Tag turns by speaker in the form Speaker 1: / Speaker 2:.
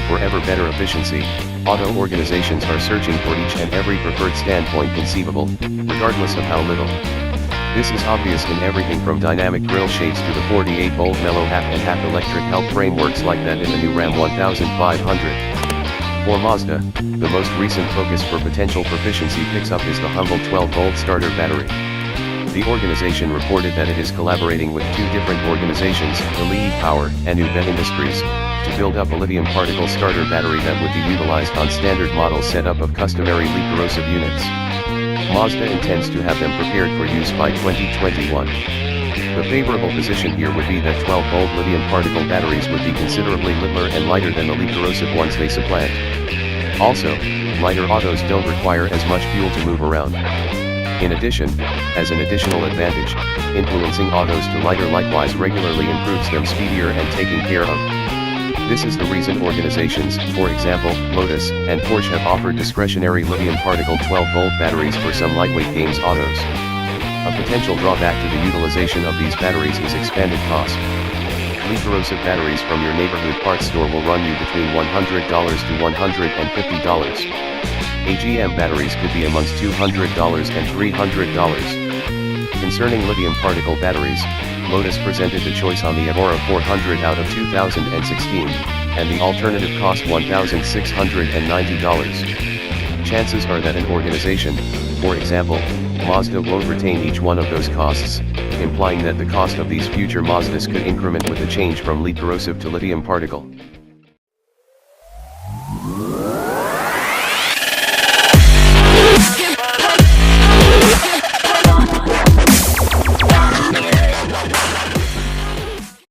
Speaker 1: for ever better efficiency, auto organizations are searching for each and every preferred standpoint conceivable, regardless of how little. This is obvious in everything from dynamic grille shapes to the 48-volt mellow half and half electric help frameworks like that in the new Ram 1500. For Mazda, the most recent focus for potential proficiency pickup is the humble 12-volt starter battery. The organization reported that it is collaborating with two different organizations, Elite Power and Uvet Industries, to build up a lithium particle starter battery that would be utilized on standard model setup of customary leak corrosive units. Mazda intends to have them prepared for use by 2021. The favorable position here would be that 12-volt lithium particle batteries would be considerably littler and lighter than the leak corrosive ones they supplant. Also, lighter autos don't require as much fuel to move around. In addition, as an additional advantage, influencing autos to lighter likewise regularly improves them speedier and taking care of. This is the reason organizations, for example, Lotus and Porsche have offered discretionary lithium particle 12-volt batteries for some lightweight games autos. A potential drawback to the utilization of these batteries is expanded cost. Leak corrosive batteries from your neighborhood parts store will run you between $100 to $150. AGM batteries could be amongst $200 and $300. Concerning lithium particle batteries, Lotus presented the choice on the Evora 400 out of 2016, and the alternative cost $1,690. Chances are that an organization, for example, Mazda won't retain each one of those costs, implying that the cost of these future Mazdas could increment with the change from leak corrosive to lithium particle.